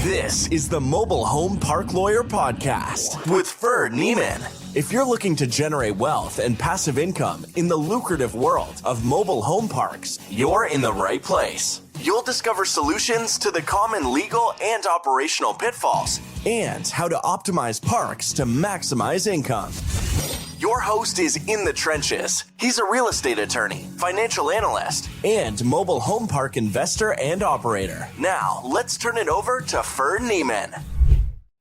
This is the Mobile Home Park Lawyer Podcast with Ferd Neiman. If you're looking to generate wealth and passive income in the lucrative world of mobile home parks, you're in the right place. You'll discover solutions to the common legal and operational pitfalls and how to optimize parks to maximize income. Your host is in the trenches. He's a real estate attorney, financial analyst, and mobile home park investor and operator. Now, let's turn it over to Ferd Neiman.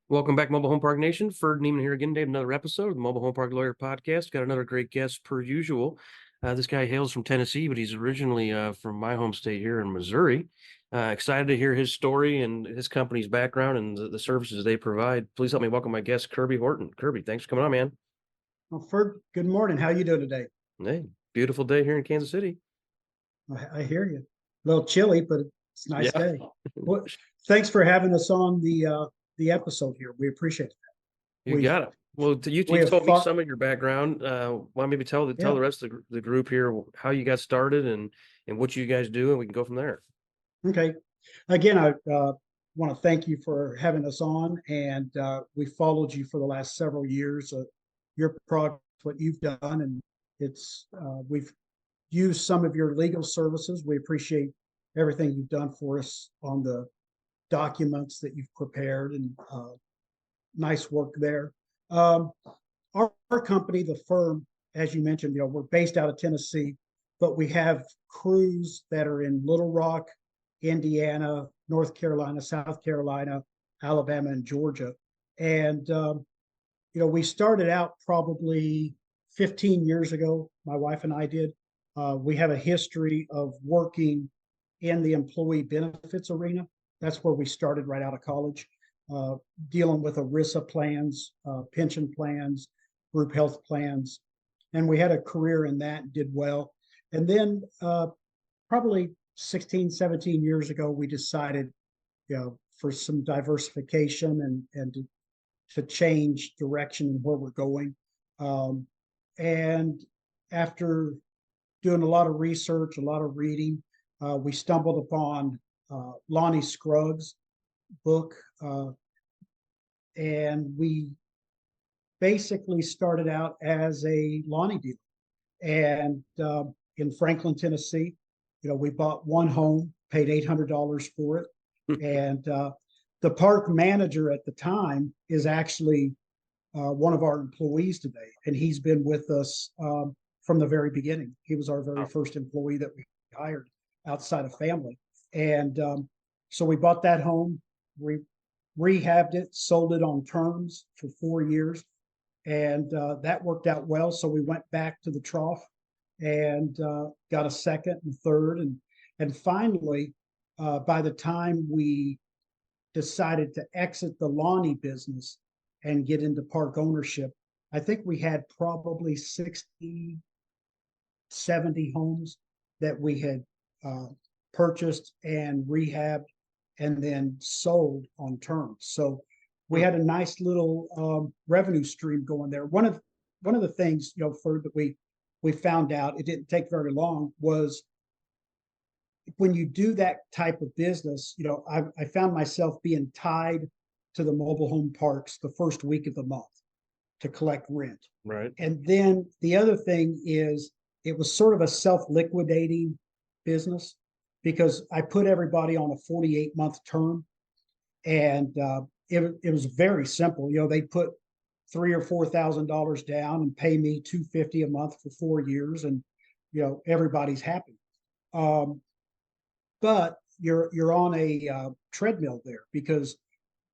Welcome back, Mobile Home Park Nation. Ferd Neiman here again, Dave. Another episode of the Mobile Home Park Lawyer Podcast. Got another great guest per usual. This guy hails from Tennessee, but he's originally from my home state here in Missouri. Excited to hear his story and his company's background and the services they provide. Please help me welcome my guest, Kirby Horton. Kirby, thanks for coming on, man. Well, Ferd, good morning. How you doing today? Hey, beautiful day here in Kansas City. I hear you. A little chilly, but it's a nice day. Well, thanks for having us on the episode here. We appreciate it. You got it. Well, you told me some of your background. Why maybe tell the rest of the group here how you got started and what you guys do, and we can go from there. Okay. Again, I want to thank you for having us on, and we followed you for the last several years. Your product, what you've done, and it's we've used some of your legal services. We appreciate everything you've done for us on the documents that you've prepared, and nice work there. Our company, the firm, as you mentioned, we're based out of Tennessee, but we have crews that are in Little Rock, Indiana, North Carolina, South Carolina, Alabama, and Georgia. And we started out probably 15 years ago. My wife and I did. We have a history of working in the employee benefits arena. That's where we started right out of college, dealing with ERISA plans, pension plans, group health plans. And we had a career in that and did well. And then probably 16, 17 years ago, we decided, for some diversification and to change direction and where we're going. And after doing a lot of research, a lot of reading, we stumbled upon Lonnie Scruggs' book. And we basically started out as a Lonnie dealer. And in Franklin, Tennessee, we bought one home, paid $800 for it. And the park manager at the time is actually one of our employees today, and he's been with us from the very beginning. He was our very first employee that we hired outside of family. And so we bought that home, rehabbed it, sold it on terms for 4 years, and that worked out well. So we went back to the trough and got a second and third, and finally, by the time we decided to exit the Lonnie business and get into park ownership, I think we had probably 60, 70 homes that we had purchased and rehabbed and then sold on terms. So we had a nice little revenue stream going there. One of the things, Ferd, that we found out, it didn't take very long, was when you do that type of business, I found myself being tied to the mobile home parks the first week of the month to collect rent. Right. And then the other thing is it was sort of a self-liquidating business because I put everybody on a 48-month term, and it was very simple. They put $3,000 or $4,000 down and pay me $250 a month for 4 years, and everybody's happy. But you're on a treadmill there because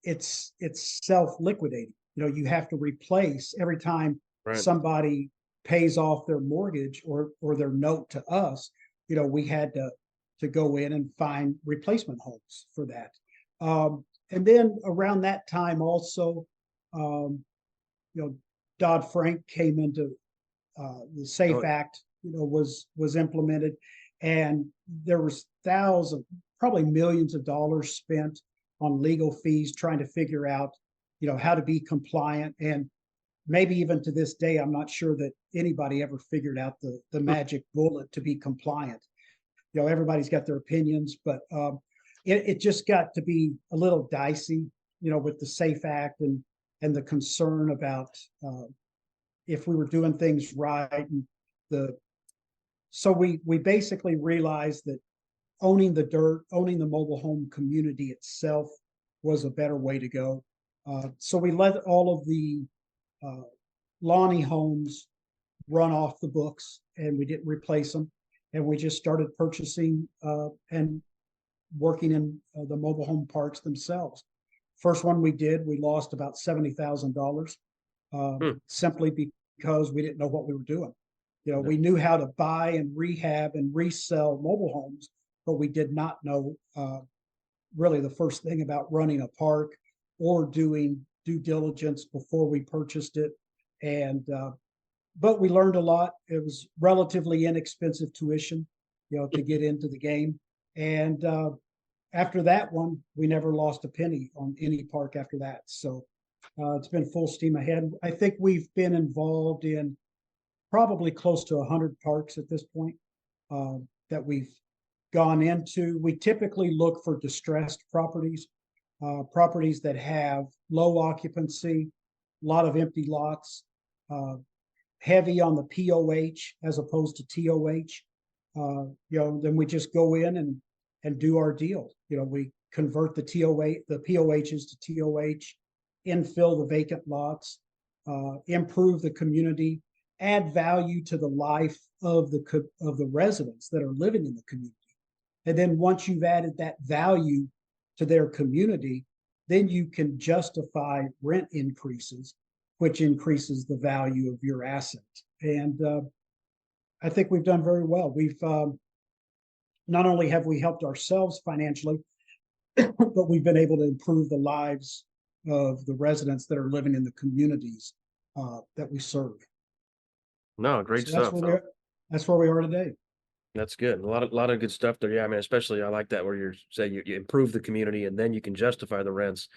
it's self-liquidating. You have to replace every time somebody pays off their mortgage or their note to us. We had to go in and find replacement homes for that. And then around that time also, Dodd-Frank came into the SAFE Act, was implemented, and there was thousands, probably millions of dollars spent on legal fees trying to figure out, how to be compliant. And maybe even to this day, I'm not sure that anybody ever figured out the magic bullet to be compliant. Everybody's got their opinions, but it just got to be a little dicey, with the SAFE Act and the concern about if we were doing things right. And so we basically realized that owning the dirt, owning the mobile home community itself was a better way to go. So we let all of the Lonnie homes run off the books, and we didn't replace them. And we just started purchasing and working in the mobile home parks themselves. First one we did, we lost about $70,000 simply because we didn't know what we were doing. We knew how to buy and rehab and resell mobile homes, but we did not know really the first thing about running a park or doing due diligence before we purchased it. And but we learned a lot. It was relatively inexpensive tuition, to get into the game. And after that one, we never lost a penny on any park after that. So it's been full steam ahead. I think we've been involved in probably close to 100 parks at this point that we've gone into. We typically look for distressed properties, properties that have low occupancy, a lot of empty lots, heavy on the POH as opposed to TOH. Then we just go in and do our deal. We convert the POHs to TOH, infill the vacant lots, improve the community, add value to the life of the residents that are living in the community. And then once you've added that value to their community, then you can justify rent increases, which increases the value of your asset. And I think we've done very well. We've not only have we helped ourselves financially, but we've been able to improve the lives of the residents that are living in the communities that we serve. No, great So stuff. That's where we are today. That's good. A lot of good stuff there. Yeah, I mean, especially I like that where you're saying you improve the community and then you can justify the rents.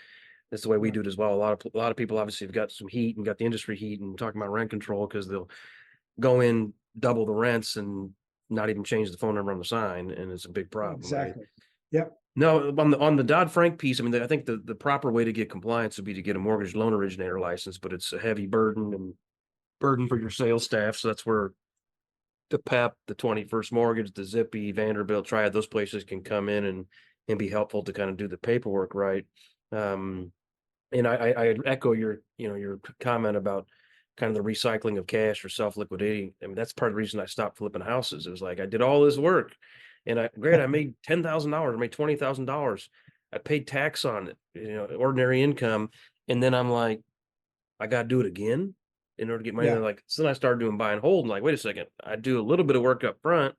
That's the way we do it as well. A lot of people obviously have got some heat and got the industry heat and talking about rent control because they'll go in, double the rents and not even change the phone number on the sign, and it's a big problem. Exactly. Right? Yep. No, on the Dodd-Frank piece, I mean, I think the proper way to get compliance would be to get a mortgage loan originator license, but it's a heavy burden for your sales staff. So that's where the PEP, the 21st Mortgage, the Zippy, Vanderbilt, Triad, those places can come in and be helpful to kind of do the paperwork right. And I echo your comment about kind of the recycling of cash or self-liquidating. I mean, that's part of the reason I stopped flipping houses. It was like I did all this work and I made $10,000, I made $20,000. I paid tax on it, ordinary income. And then I'm like, I got to do it again in order to get money. Yeah. So then I started doing buy and hold and like, wait a second, I do a little bit of work up front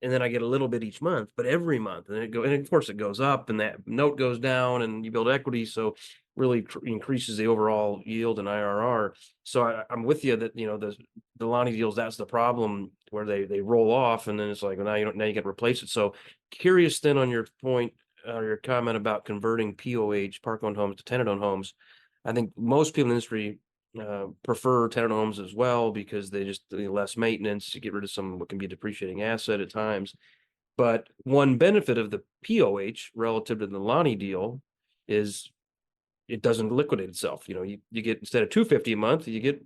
and then I get a little bit each month, but every month, and of course it goes up and that note goes down and you build equity. So really increases the overall yield and IRR. So I'm with you that, the Lonnie deals, that's the problem where they roll off and then it's like, well, now you got to replace it. So curious then on your point, your comment about converting POH, park-owned homes, to tenant-owned homes. I think most people in the industry prefer tenant homes as well because they just less maintenance to get rid of some what can be a depreciating asset at times. But one benefit of the POH relative to the Lonnie deal is it doesn't liquidate itself. You get, instead of $250 a month, you get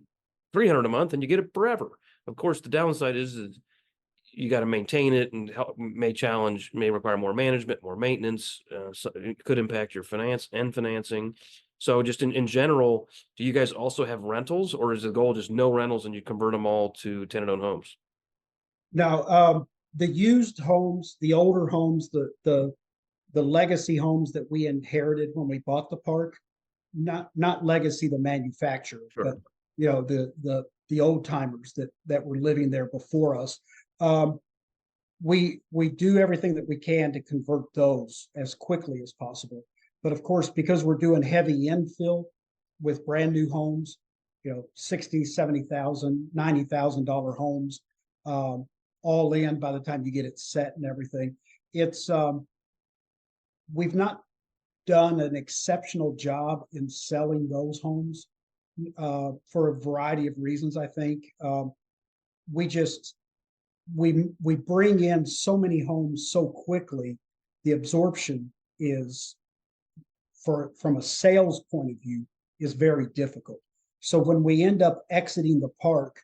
$300 a month and you get it forever. Of course, the downside is you got to maintain it and may require more management, more maintenance. So it could impact your financing. So just in general, do you guys also have rentals, or is the goal just no rentals and you convert them all to tenant-owned homes? Now, the used homes, the older homes, the legacy homes that we inherited when we bought the park, not legacy the manufacturer, Sure. but the old timers that were living there before us. We do everything that we can to convert those as quickly as possible. But of course, because we're doing heavy infill with brand new homes, $60,000, $70,000, $90,000 homes, all in by the time you get it set and everything. It's we've not done an exceptional job in selling those homes for a variety of reasons. I think we bring in so many homes so quickly, the absorption is from a sales point of view is very difficult. So when we end up exiting the park,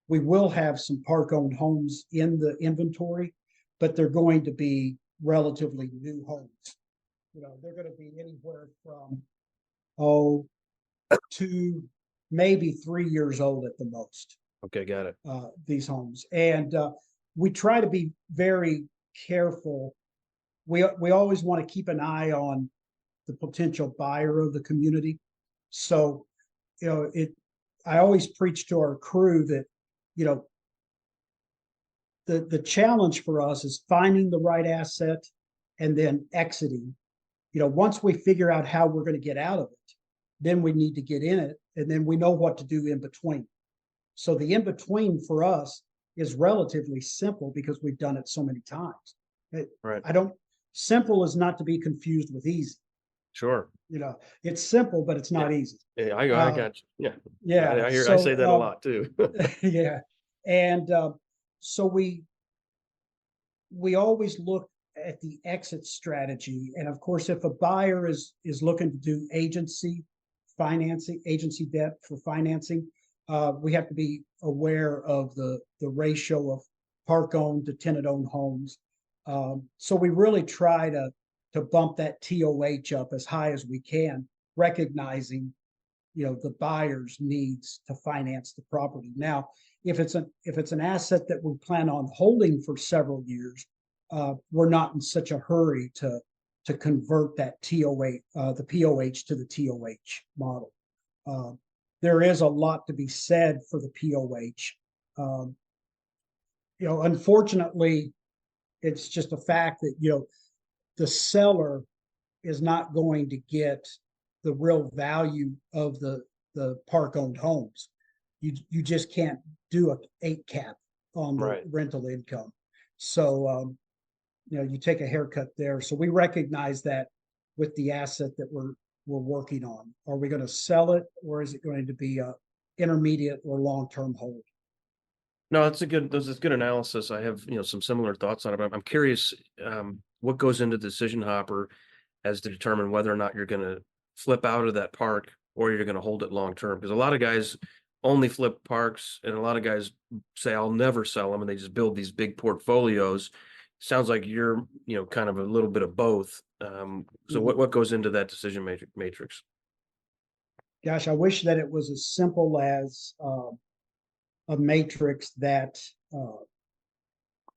we will have some park-owned homes in the inventory, but they're going to be relatively new homes. They're going to be anywhere from 2, maybe 3 years old at the most. Okay, got it. These homes, and we try to be very careful. We always want to keep an eye on the potential buyer of the community. So, I always preach to our crew that, the challenge for us is finding the right asset and then exiting. Once we figure out how we're going to get out of it, then we need to get in it, and then we know what to do in between. So the in between for us is relatively simple because we've done it so many times. Right. Simple is not to be confused with easy. Sure. It's simple, but it's not easy. Yeah, I got you. Yeah. Yeah. I say that a lot too. Yeah. And so we always look at the exit strategy. And of course, if a buyer is looking to do agency debt for financing, we have to be aware of the ratio of park-owned to tenant-owned homes. So we really try to bump that TOH up as high as we can, recognizing, the buyer's needs to finance the property. Now, if it's an asset that we plan on holding for several years, we're not in such a hurry to convert that TOH, the POH to the TOH model. There is a lot to be said for the POH. Unfortunately, it's just a fact that, the seller is not going to get the real value of the park-owned homes. You just can't do a 8 cap on the rental income. So, you take a haircut there. So we recognize that with the asset that we're working on. Are we going to sell it, or is it going to be a intermediate or long-term hold? No, that's a good analysis. I have, some similar thoughts on it. I'm curious, what goes into the decision hopper as to determine whether or not you're going to flip out of that park or you're going to hold it long term. Because a lot of guys only flip parks, and a lot of guys say, I'll never sell them, and they just build these big portfolios. Sounds like you're, kind of a little bit of both. So what goes into that decision matrix? Gosh, I wish that it was as simple as a matrix that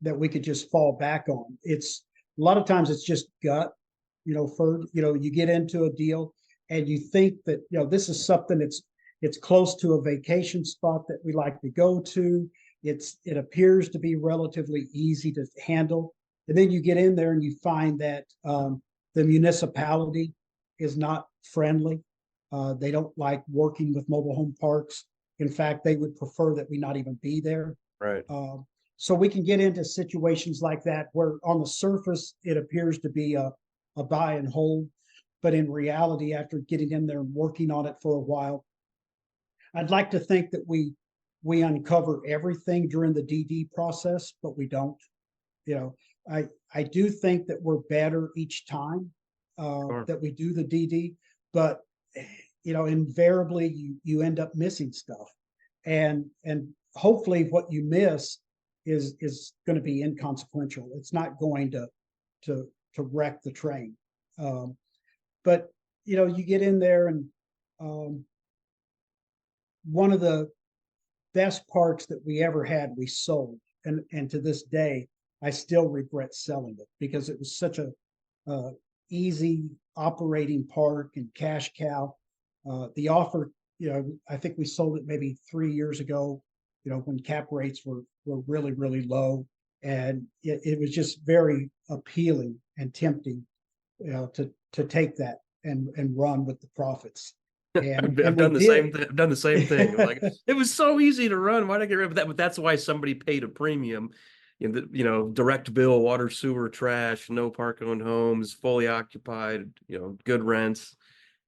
we could just fall back on. It's a lot of times it's just gut. You get into a deal and you think that this is something it's close to a vacation spot that we like to go to. It appears to be relatively easy to handle, and then you get in there and you find that the municipality is not friendly. They don't like working with mobile home parks. In fact, they would prefer that we not even be there. Right. So we can get into situations like that where on the surface it appears to be a buy and hold, but in reality, after getting in there and working on it for a while, I'd like to think that we uncover everything during the DD process, but we don't. I do think that we're better each time that we do the DD, but invariably you end up missing stuff, and hopefully what you miss is going to be inconsequential. It's not going to wreck the train. But you get in there, and one of the best parks that we ever had, we sold, and to this day I still regret selling it because it was such a easy operating park and cash cow. The offer, I think we sold it maybe 3 years ago, when cap rates were really, really low. And it was just very appealing and tempting, to take that and run with the profits. And I've done the same thing. I've done the same thing. Like, it was so easy to run. Why did I get rid of that? But that's why somebody paid a premium. Direct bill, water, sewer, trash, no park owned homes, fully occupied, good rents,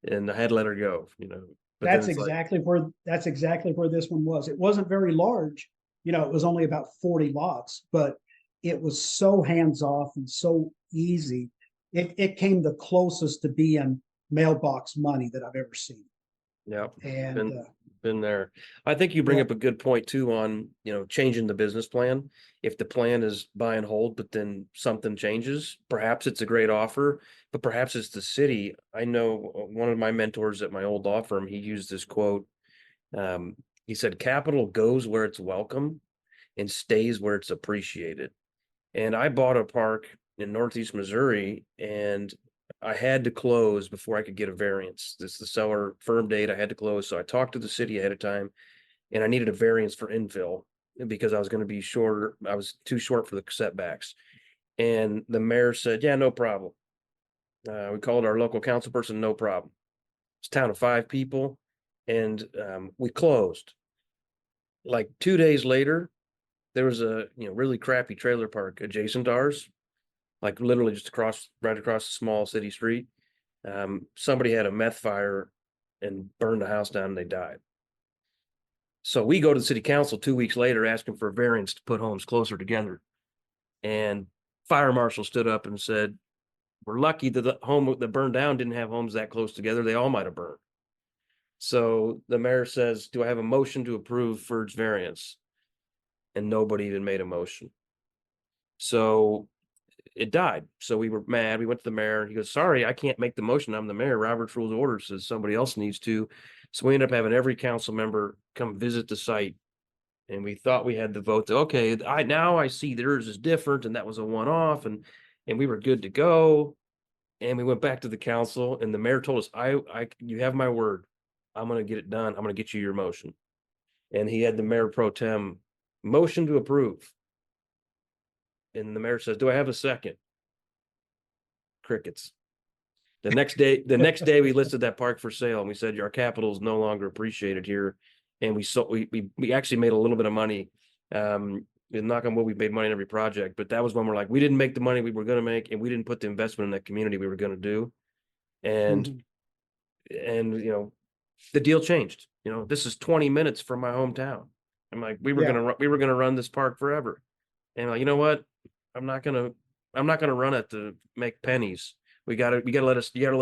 and I had to let her go. But that's exactly where this one was. It wasn't very large. It was only about 40 lots, but it was so hands off and so easy it came the closest to being mailbox money that I've ever seen. Yeah. And Been there. I think you bring yeah. up a good point too on, changing the business plan. If the plan is buy and hold, but then something changes, perhaps it's a great offer, but perhaps it's the city. I know one of my mentors at my old law firm, he used this quote. He said, capital goes where it's welcome and stays where it's appreciated. And I bought a park in Northeast Missouri, and I had to close before I could get a variance. The seller firm date, I had to close. So I talked to the city ahead of time, and I needed a variance for infill because I was going to be shorter. I was too short for the setbacks. And the mayor said, yeah, no problem. We called our local council person, no problem. It's a town of 5 people, and we closed. Like 2 days later, there was a really crappy trailer park adjacent to ours, like literally just right across the small city street. Somebody had a meth fire and burned the house down, and they died. So we go to the city council 2 weeks later asking for a variance to put homes closer together. And fire marshal stood up and said, we're lucky that the home that burned down didn't have homes that close together. They all might have burned. So the mayor says, do I have a motion to approve Ferd's variance? And nobody even made a motion. So it died. So we were mad. We went to the mayor. He goes, sorry, I can't make the motion. I'm the mayor. Robert's Rules of Order says somebody else needs to. So we ended up having every council member come visit the site. And we thought we had the vote to, okay, now I see theirs is different, and that was a one-off, and we were good to go. And we went back to the council, and the mayor told us, you have my word. I'm going to get it done. I'm going to get you your motion. And he had the mayor pro tem motion to approve. And the mayor says, do I have a second? Crickets. The next day we listed that park for sale, and we said, our capital is no longer appreciated here. And we actually made a little bit of money. And knock on wood, we've made money in every project, but that was when we're like, we didn't make the money we were going to make, and we didn't put the investment in that community we were going to do. And, the deal changed. This is 20 minutes from my hometown. I'm like, we were going to run this park forever. And like, you know what? I'm not going to run it to make pennies. You gotta let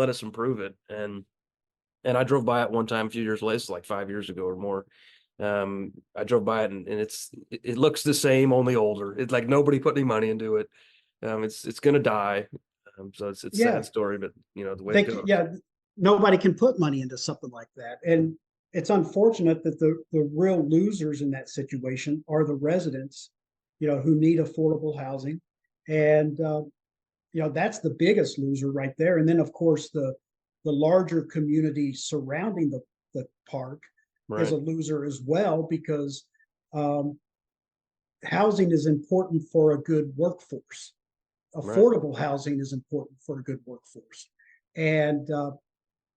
us improve it. And I drove by it one time a few years later, like 5 years ago or more. I drove by it, and it looks the same, only older. It's like nobody put any money into it. It's gonna die. So it's a sad story, but the way it goes. Yeah, nobody can put money into something like that. And it's unfortunate that the real losers in that situation are the residents, who need affordable housing. And that's the biggest loser right there. And then of course the larger community surrounding the park is a loser as well, because housing is important for a good workforce. Affordable housing is important for a good workforce. And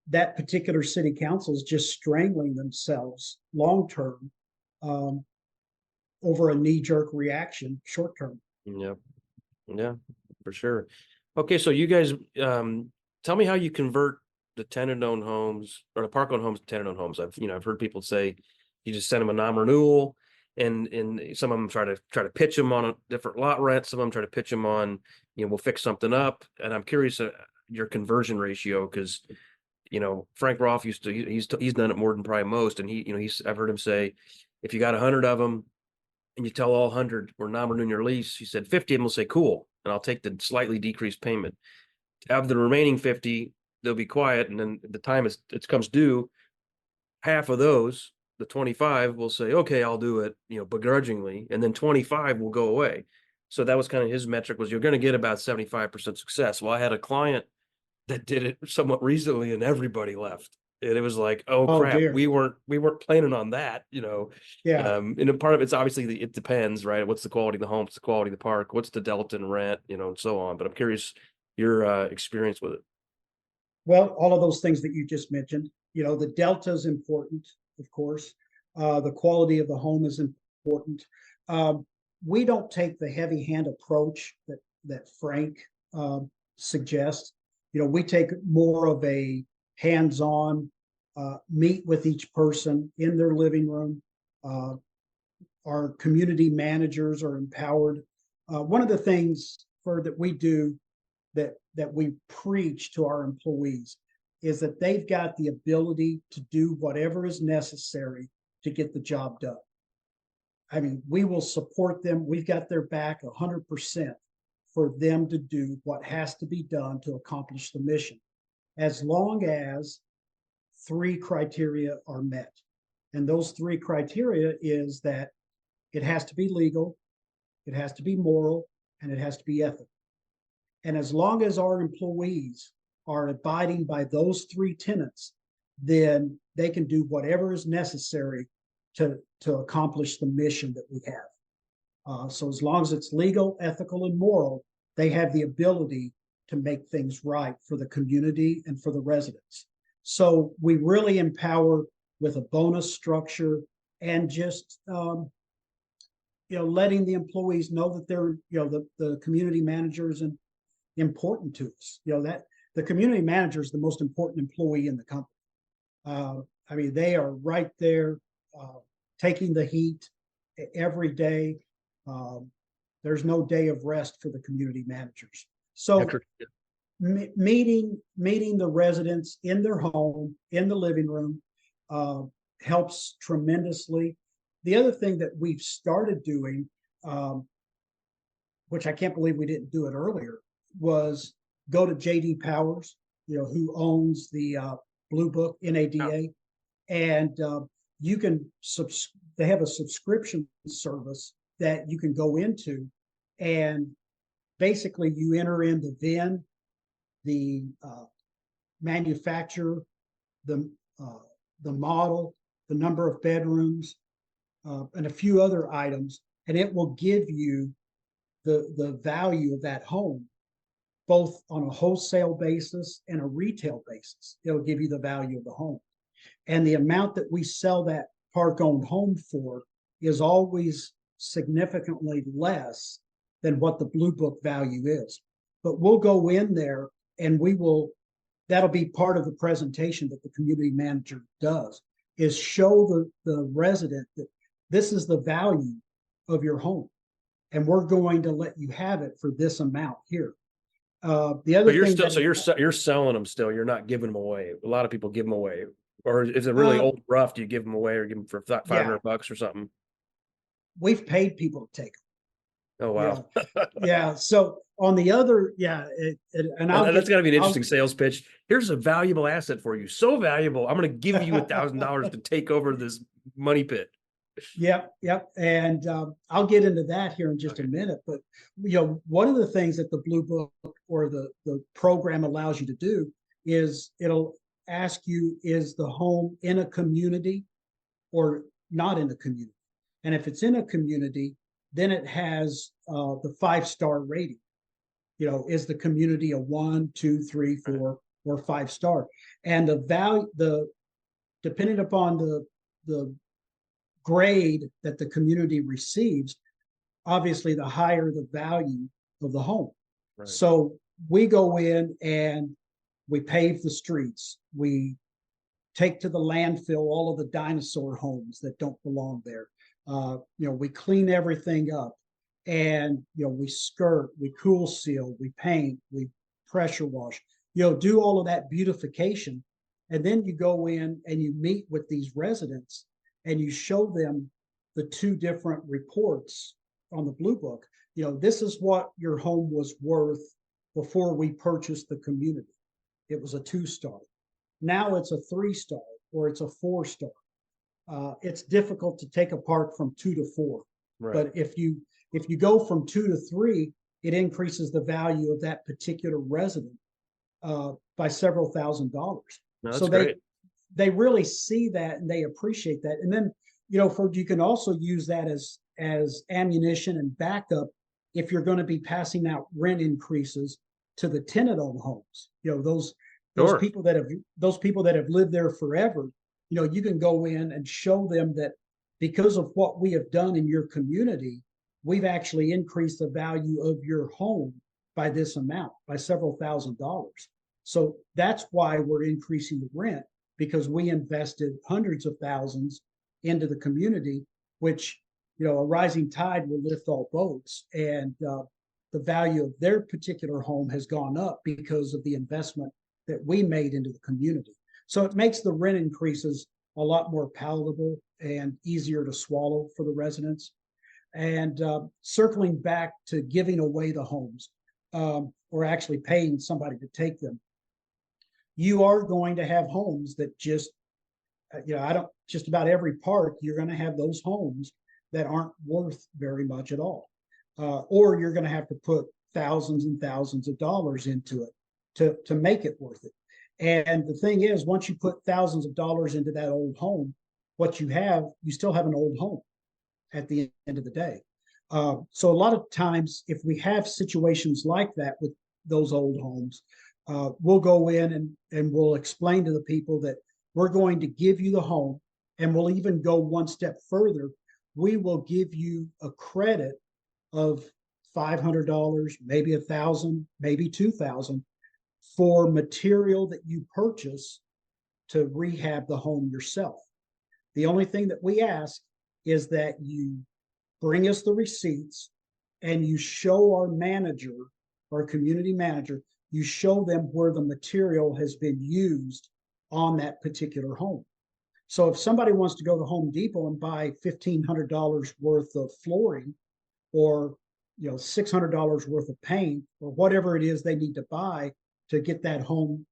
that particular city council is just strangling themselves long term over a knee-jerk reaction short term. Yep. Yeah, for sure. Okay, so you guys tell me how you convert the tenant-owned homes or the park-owned homes to tenant-owned homes. I've heard people say you just send them a non-renewal, and some of them try to pitch them on a different lot rent. Some of them try to pitch them on, we'll fix something up. And I'm curious your conversion ratio, because Frank Rolfe he's done it more than probably most, and I've heard him say, if you got 100 of them and you tell all 100 we're non-renewing your lease, he said 50 of them will say cool, and I'll take the slightly decreased payment. Of the remaining 50, they'll be quiet, and then the time it comes due, half of those, the 25, will say, okay, I'll do it, begrudgingly, and then 25 will go away. So that was kind of his metric, was you're going to get about 75% success. Well, I had a client that did it somewhat recently, and everybody left. And it was like, oh crap, dear. we weren't planning on that, Yeah. And a part of it's obviously it depends, right? What's the quality of the home? What's the quality of the park? What's the delta in rent, and so on. But I'm curious your experience with it. Well, all of those things that you just mentioned, the delta is important, of course. The quality of the home is important. We don't take the heavy hand approach that Frank suggests. We take more of a hands-on, meet with each person in their living room. Our community managers are empowered. One of the things that we do that that we preach to our employees is that they've got the ability to do whatever is necessary to get the job done. I mean, we will support them. We've got their back 100% for them to do what has to be done to accomplish the mission, as long as 3 criteria are met. And those 3 criteria is that it has to be legal, it has to be moral, and it has to be ethical. And as long as our employees are abiding by those 3 tenets, then they can do whatever is necessary to accomplish the mission that we have. So as long as it's legal, ethical, and moral, they have the ability to make things right for the community and for the residents. So we really empower with a bonus structure and just letting the employees know that they're the community managers and important to us. That the community manager is the most important employee in the company. I mean, they are right there taking the heat every day. There's no day of rest for the community managers. So meeting the residents in their home, in the living room, helps tremendously. The other thing that we've started doing, which I can't believe we didn't do it earlier, was go to JD Powers, who owns the Blue Book NADA, and you can they have a subscription service that you can go into, and basically you enter in the VIN, the manufacturer, the model, the number of bedrooms, and a few other items, and it will give you the value of that home, both on a wholesale basis and a retail basis. It'll give you the value of the home. And the amount that we sell that park-owned home for is always significantly less than what the Blue Book value is. But we'll go in there and that'll be part of the presentation that the community manager does, is show the resident that this is the value of your home, and we're going to let you have it for this amount here. The other thing you're selling them still. You're not giving them away. A lot of people give them away, or is it really old rough? Do you give them away or give them for $500 or something? We've paid people to take them. Oh wow! Yeah. So on the other, and that's got to be an interesting sales pitch. Here's a valuable asset for you, so valuable. I'm going to give you $1,000 to take over this money pit. Yep. And I'll get into that here in just a minute. But one of the things that the Blue Book or the program allows you to do is it'll ask you, is the home in a community or not in a community? And if it's in a community, then it has the 5-star rating. Is the community a 1, 2, 3, 4, or 5-star? And the value, depending upon the grade that the community receives, obviously the higher the value of the home. Right. So we go in and we pave the streets. We take to the landfill all of the dinosaur homes that don't belong there. We clean everything up, and we skirt, we cool seal, we paint, we pressure wash, do all of that beautification. And then you go in and you meet with these residents and you show them the 2 different reports on the Blue Book. This is what your home was worth before we purchased the community. It was a 2-star. Now it's a 3-star or it's a 4-star. It's difficult to take apart from 2 to 4. Right. But if you go from 2 to 3, it increases the value of that particular resident by several $1,000s. No, that's great. They really see that and they appreciate that. And then, you can also use that as ammunition and backup if you're going to be passing out rent increases to the tenant-owned homes. Those people that have lived there forever. You can go in and show them that because of what we have done in your community, we've actually increased the value of your home by this amount, by several $1,000s. So that's why we're increasing the rent, because we invested hundreds of thousands into the community, which, a rising tide will lift all boats. And the value of their particular home has gone up because of the investment that we made into the community. So it makes the rent increases a lot more palatable and easier to swallow for the residents. And circling back to giving away the homes, or actually paying somebody to take them, you are going to have homes that just, just about every park, you're going to have those homes that aren't worth very much at all. Or you're going to have to put thousands and thousands of dollars into it to make it worth it. And the thing is, once you put thousands of dollars into that old home, you still have an old home at the end of the day. So a lot of times, if we have situations like that with those old homes, we'll go in and we'll explain to the people that we're going to give you the home, and we'll even go one step further. We will give you a credit of $500, maybe $1,000, maybe $2,000 for material that you purchase to rehab the home yourself. The only thing that we ask is that you bring us the receipts and you show our manager, our community manager, you show them where the material has been used on that particular home. So if somebody wants to go to Home Depot and buy $1,500 worth of flooring, or $600 worth of paint, or whatever it is they need to buy to get that home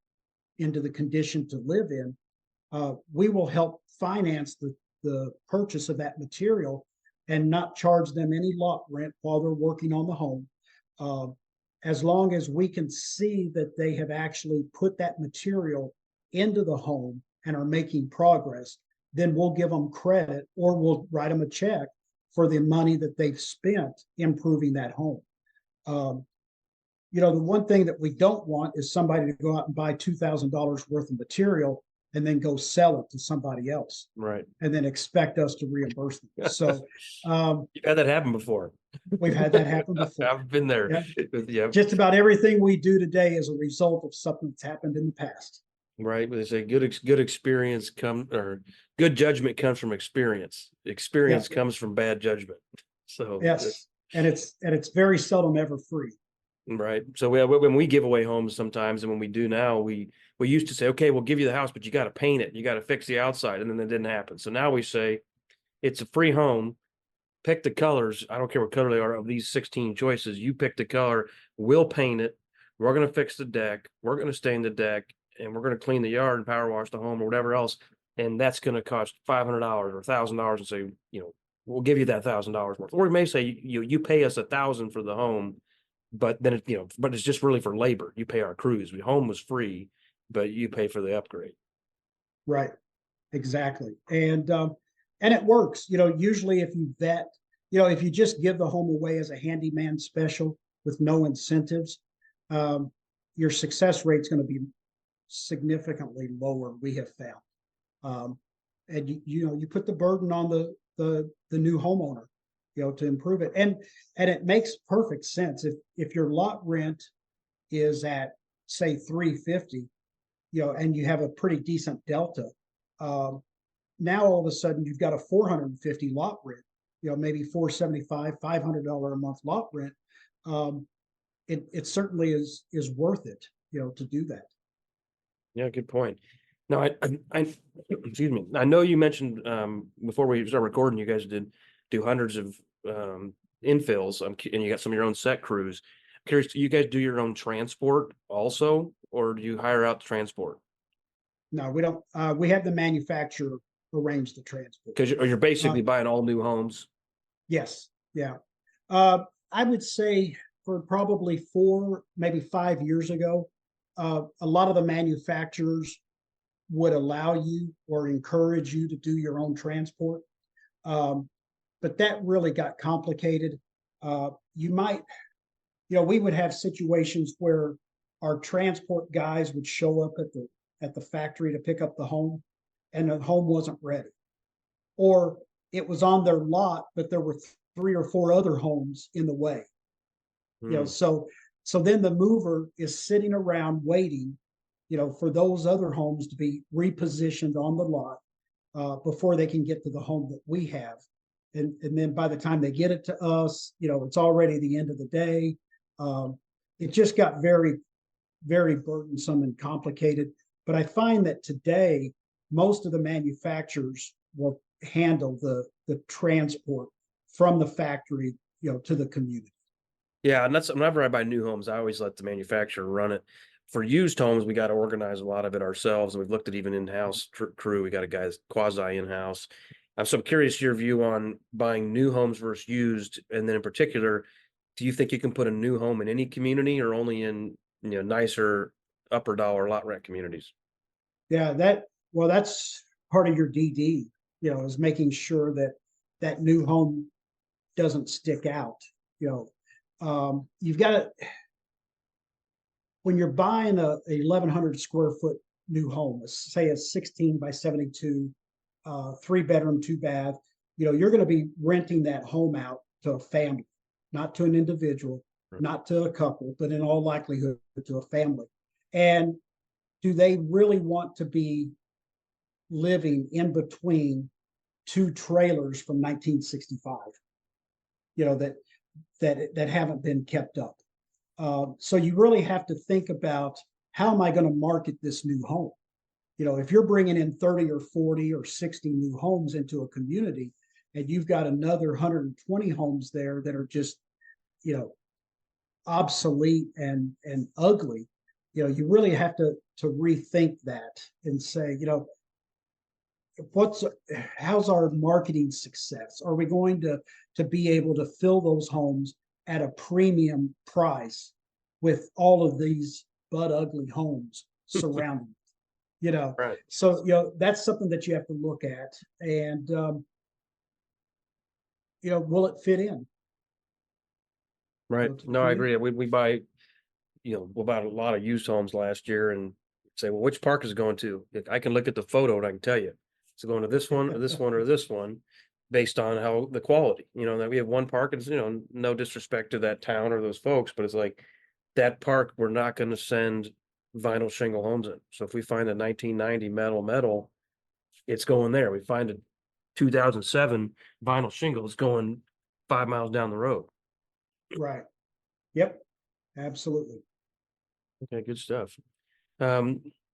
into the condition to live in, we will help finance the purchase of that material and not charge them any lot rent while they're working on the home. As long as we can see that they have actually put that material into the home and are making progress, then we'll give them credit, or we'll write them a check for the money that they've spent improving that home. The one thing that we don't want is somebody to go out and buy $2,000 worth of material and then go sell it to somebody else, Right? And then expect us to reimburse them. So you've had that happen before. We've had that happen before. I've been there. Yeah. Just about everything we do today is a result of something that's happened in the past. Right. They say good experience good judgment comes from experience. Experience comes from bad judgment. So yes, and it's very seldom ever free. Right. So when we give away homes sometimes, and when we do now, we used to say, okay, we'll give you the house, but you got to paint it, you got to fix the outside, and then that didn't happen. So now we say it's a free home. Pick the colors. I don't care what color they are of these 16 choices. You pick the color. We'll paint it. We're going to fix the deck. We're going to stain the deck, and we're going to clean the yard and power wash the home or whatever else. And that's going to cost $500 or $1,000, and say, we'll give you that $1,000 worth. Or we may say you pay us $1,000 for the home, but then but it's just really for labor. You pay our crews. The home was free, but you pay for the upgrade. Right. Exactly. And it works. Usually if you vet, if you just give the home away as a handyman special with no incentives, your success rate is going to be significantly lower, we have found. And you put the burden on the new homeowner, to improve it. And it makes perfect sense. If your lot rent is at, say, $350, and you have a pretty decent delta, now all of a sudden you've got a $450 lot rent, maybe $475, $500 a month lot rent. It certainly is worth it, to do that. Yeah, good point. Now, I excuse me. I know you mentioned before we start recording, you guys do hundreds of infills, and you got some of your own set crews. I'm curious, do you guys do your own transport also, or do you hire out the transport? No, we don't. We have the manufacturer arrange the transport. Because you're basically buying all new homes. Yes. Yeah. I would say for probably 4, maybe 5 years ago, a lot of the manufacturers would allow you or encourage you to do your own transport. But that really got complicated. We would have situations where our transport guys would show up at the factory to pick up the home, and the home wasn't ready, or it was on their lot, but there were 3 or 4 other homes in the way. So then the mover is sitting around waiting, for those other homes to be repositioned on the lot before they can get to the home that we have. And then by the time they get it to us, it's already the end of the day. It just got very, very burdensome and complicated. But I find that today, most of the manufacturers will handle the transport from the factory, to the community. Yeah, and that's whenever I buy new homes, I always let the manufacturer run it. For used homes, we got to organize a lot of it ourselves, and we've looked at even in-house crew. We got a guy that's quasi in-house. So I'm curious your view on buying new homes versus used, and then in particular, do you think you can put a new home in any community or only in nicer upper dollar lot rent communities? Yeah, that's part of your DD, is making sure that that new home doesn't stick out. You've got to, when you're buying a 1,100 square foot new home, say a 16 by 72, 3-bedroom, 2-bath, you're going to be renting that home out to a family, not to an individual, not to a couple, but in all likelihood to a family. And do they really want to be living in between two trailers from 1965, that haven't been kept up? So you really have to think about, how am I going to market this new home? If you're bringing in 30 or 40 or 60 new homes into a community, and you've got another 120 homes there that are just, obsolete and ugly, you really have to rethink that and say, how's our marketing success? Are we going to be able to fill those homes at a premium price with all of these butt ugly homes surrounding it? Right. So that's something that you have to look at, and will it fit in? Right. No, I agree. We buy, we bought a lot of used homes last year and say, well, which park is it going to? I can look at the photo and I can tell you, it's going to this one or this one or this one, based on how the quality, that we have one park, and no disrespect to that town or those folks, but it's like that park, we're not going to send vinyl shingle homes in. So if we find a 1990 metal, it's going there. We find a 2007 vinyl shingle, it's going 5 miles down the road. Right. Yep. Absolutely. Okay, good stuff.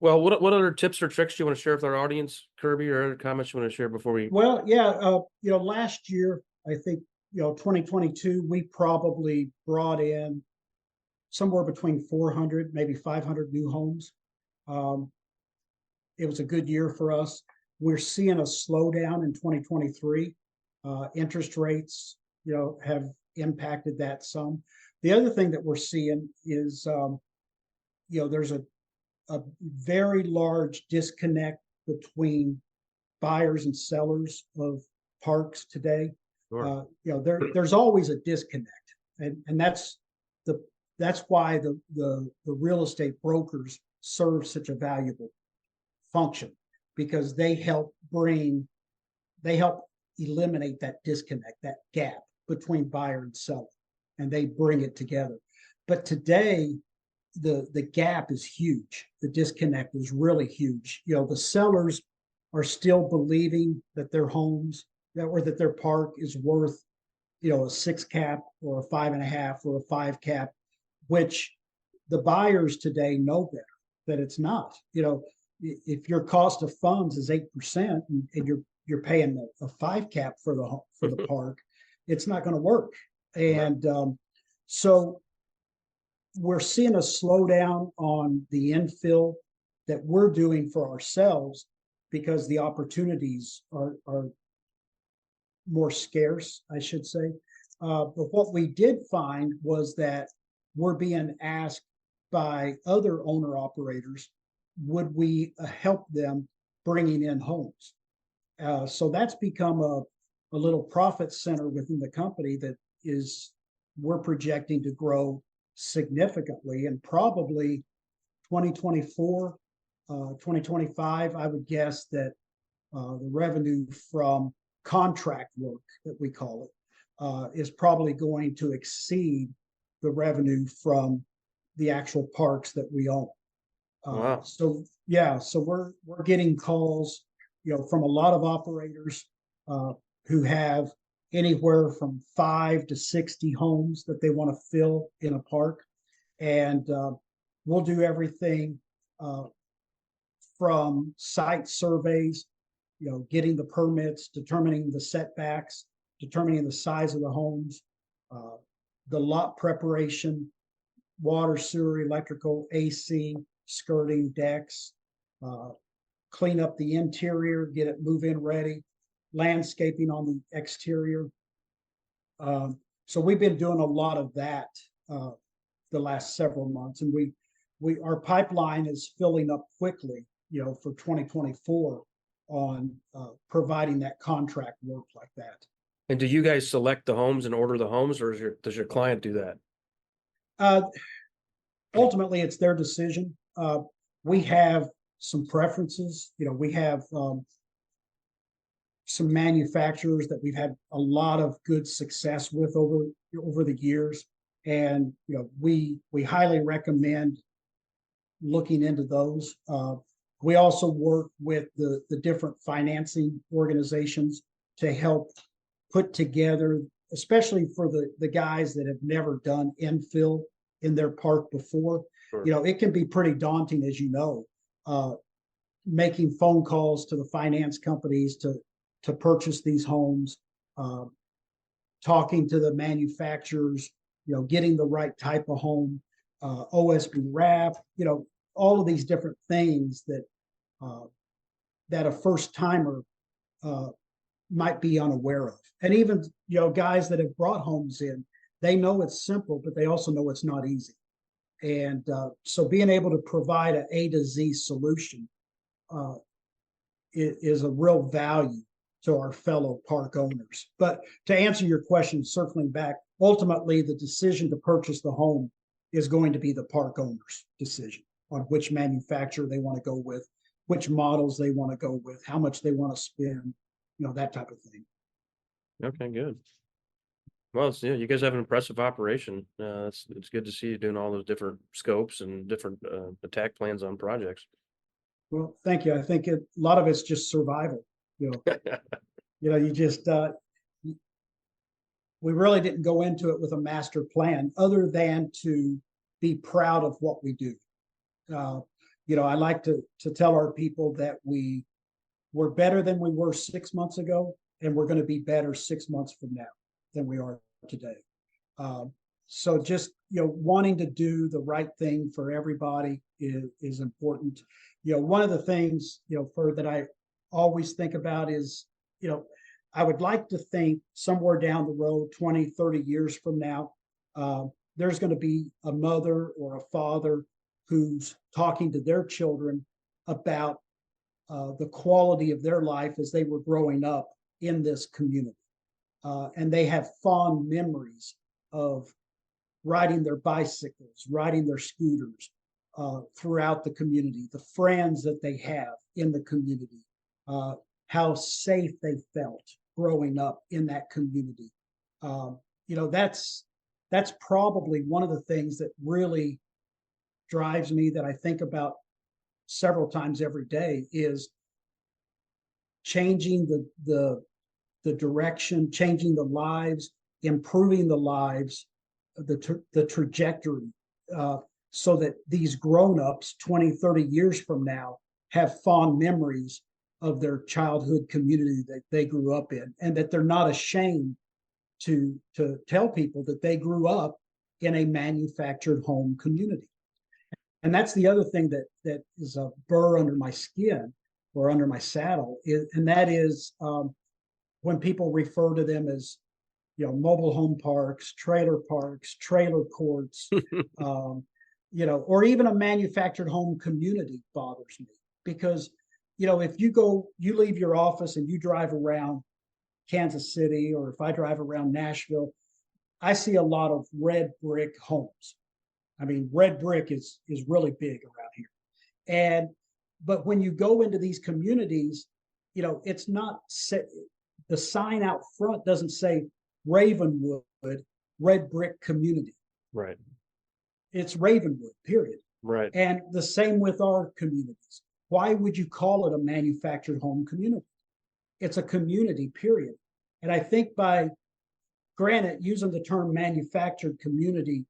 Well, what other tips or tricks do you want to share with our audience, Kirby, or other comments you want to share before we? Well, yeah, last year, I think, 2022, we probably brought in somewhere between 400, maybe 500 new homes. It was a good year for us. We're seeing a slowdown in 2023. Interest rates, have impacted that some. The other thing that we're seeing is, there's a very large disconnect between buyers and sellers of parks today. Sure. There's always a disconnect, and that's why the real estate brokers serve such a valuable function, because they help eliminate that disconnect, that gap between buyer and seller, and they bring it together. But today, the gap is huge. The disconnect is really huge. The sellers are still believing that their homes or that their park is worth, a 6 cap or a 5.5 or a 5 cap, which the buyers today know better, that it's not. If your cost of funds is 8% and you're paying a 5 cap for the park, it's not going to work. And so we're seeing a slowdown on the infill that we're doing for ourselves, because the opportunities are more scarce, I should say. But what we did find was that we're being asked by other owner operators, would we help them bringing in homes? So that's become a little profit center within the company that we're projecting to grow significantly, and probably 2024, 2025, I would guess that the revenue from contract work, that we call it, is probably going to exceed the revenue from the actual parks that we own. Wow. So we're getting calls, from a lot of operators who have anywhere from 5 to 60 homes that they want to fill in a park. And we'll do everything from site surveys, getting the permits, determining the setbacks, determining the size of the homes, the lot preparation, water, sewer, electrical, AC, skirting, decks, clean up the interior, get it move-in ready, landscaping on the exterior. So we've been doing a lot of that the last several months, and our pipeline is filling up quickly, for 2024 on providing that contract work like that. And do you guys select the homes and order the homes, or does your client do that? Ultimately, it's their decision. We have some preferences. We have some manufacturers that we've had a lot of good success with over the years, and we highly recommend looking into those. We also work with the different financing organizations to help put together, especially for the guys that have never done infill in their park before. Sure. It can be pretty daunting, as making phone calls to the finance companies to purchase these homes, talking to the manufacturers, getting the right type of home, OSB wrap, all of these different things that a first timer might be unaware of. And even guys that have brought homes in, they know it's simple, but they also know it's not easy. And so being able to provide an A to Z solution is a real value to our fellow park owners. But to answer your question, circling back, ultimately the decision to purchase the home is going to be the park owner's decision on which manufacturer they want to go with, which models they want to go with, how much they want to spend, that type of thing. Okay, good. Well, you guys have an impressive operation. It's good to see you doing all those different scopes and different attack plans on projects. Well, thank you. I think a lot of it's just survival. You just we really didn't go into it with a master plan other than to be proud of what we do. I like to tell our people that we're better than we were 6 months ago, and we're going to be better 6 months from now than we are today. So just wanting to do the right thing for everybody is important. One of the things that I always think about is I would like to think somewhere down the road, 20, 30 years from now, there's going to be a mother or a father who's talking to their children about the quality of their life as they were growing up in this community. And they have fond memories of riding their bicycles, riding their scooters throughout the community, the friends that they have in the community, how safe they felt growing up in that community. That's probably one of the things that really drives me, that I think about several times every day, is changing the direction, changing the lives, improving the lives, the trajectory, so that these grown-ups 20, 30 years from now have fond memories of their childhood community that they grew up in, and that they're not ashamed to tell people that they grew up in a manufactured home community. And that's the other thing that is a burr under my skin or under my saddle, and that is when people refer to them as mobile home parks, trailer courts, or even a manufactured home community bothers me, because if you leave your office and you drive around Kansas City, or if I drive around Nashville, I see a lot of red brick homes. I mean, red brick is really big around here. But when you go into these communities, it's not the sign out front doesn't say Ravenwood red brick community. Right. It's Ravenwood, period. Right. And the same with our communities. Why would you call it a manufactured home community? It's a community, period. And I think granted, using the term manufactured community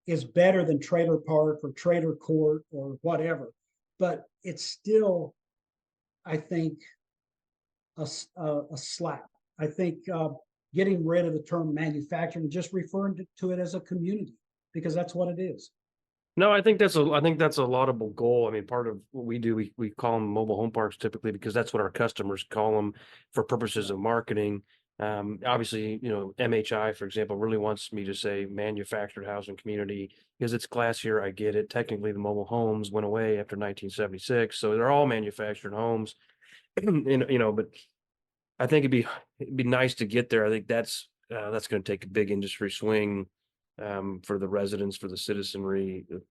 is better than trailer park or trailer court or whatever, but it's still, I think, a slap. I think getting rid of the term manufactured and just referring to it as a community, because that's what it is. No, I think that's a laudable goal. I mean, part of what we do, we call them mobile home parks typically because that's what our customers call them for purposes of marketing. Obviously, MHI, for example, really wants me to say manufactured housing community because it's classier. I get it. Technically, the mobile homes went away after 1976, so they're all manufactured homes. But I think it'd be nice to get there. I think that's going to take a big industry swing for the residents, for the citizenry, the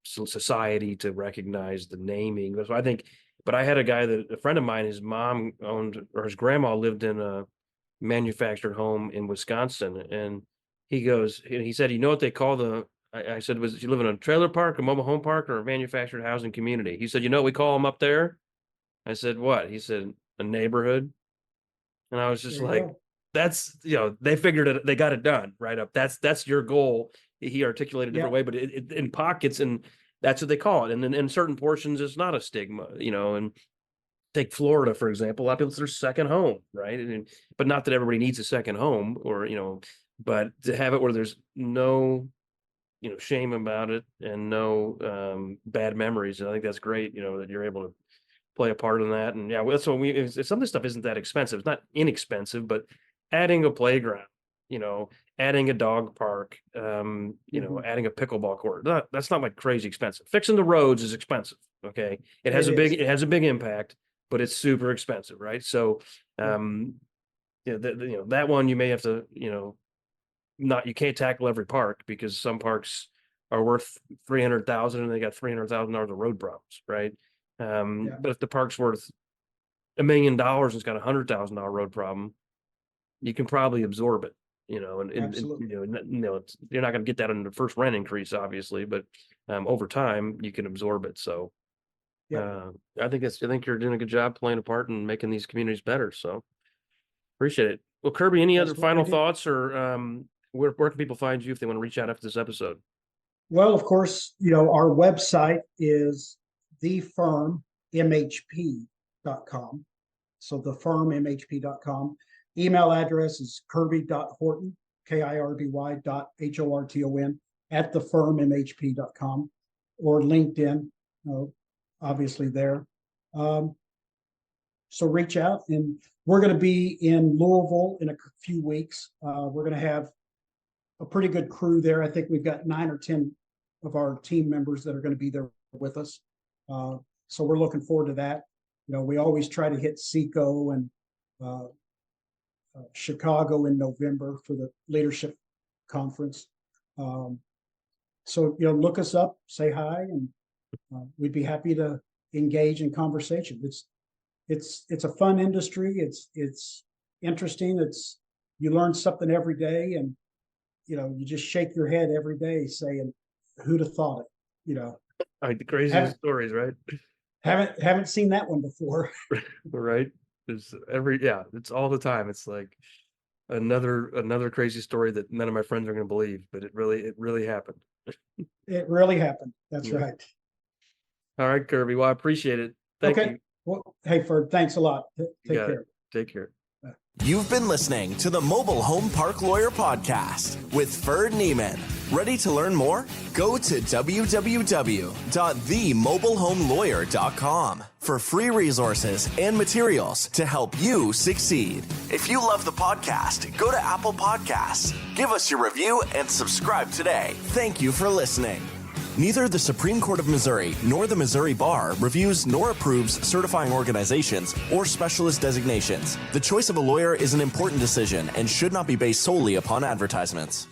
society to recognize the naming. So I think, but I had a friend of mine, his mom owned, or his grandma lived in a manufactured home in Wisconsin. And he said, you know what they call I said, was you live in a trailer park, a mobile home park, or a manufactured housing community? He said, you know what we call them up there? I said, what? He said, a neighborhood. And I was just like, that's, they figured it, they got it done right up. That's your goal. He articulated a different way, but it in pockets, and that's what they call it. And then in certain portions, it's not a stigma, and take Florida, for example. A lot of people, it's their second home, right? But not that everybody needs a second home but to have it where there's no, shame about it and no bad memories. And I think that's great, that you're able to play a part in that. And that's what some of this stuff isn't that expensive. It's not inexpensive, but adding a playground, adding a dog park, adding a pickleball court. That's not like crazy expensive. Fixing the roads is expensive. Okay. It has a big impact, but it's super expensive. Right. So, that one you may have to, you can't tackle every park because some parks are worth 300,000 and they got $300,000 of road problems. Right. But if the park's worth $1 million and it's got $100,000 road problem, you can probably absorb it, and you're not going to get that in the first rent increase, obviously, but over time you can absorb it. So I think you're doing a good job playing a part in making these communities better. So appreciate it. Well, Kirby, any other final thoughts, or where can people find you if they want to reach out after this episode? Well, of course, our website is thefirmmhp.com. So thefirmmhp.com. Email address is kirby.horton, kirby.horton @thefirmmhp.com, or LinkedIn, obviously there. So reach out, and we're going to be in Louisville in a few weeks. We're going to have a pretty good crew there. I think we've got 9 or 10 of our team members that are going to be there with us. So we're looking forward to that. We always try to hit Seco and Chicago in November for the leadership conference. So, look us up, say hi, and we'd be happy to engage in conversation. It's a fun industry. It's interesting. You learn something every day, and you just shake your head every day saying, who'd have thought it? The craziest stories, right? Haven't seen that one before. Right. It's it's all the time. It's like another crazy story that none of my friends are going to believe, but it really happened. It really happened. That's right. All right, Kirby. Well, I appreciate it. Thank you. Well, hey, Ferd, thanks a lot. Take care. Take care. You've been listening to the Mobile Home Park Lawyer Podcast with Ferd Neiman. Ready to learn more? Go to www.themobilehomelawyer.com for free resources and materials to help you succeed. If you love the podcast, go to Apple Podcasts, give us your review, and subscribe today. Thank you for listening. Neither the Supreme Court of Missouri nor the Missouri Bar reviews nor approves certifying organizations or specialist designations. The choice of a lawyer is an important decision and should not be based solely upon advertisements.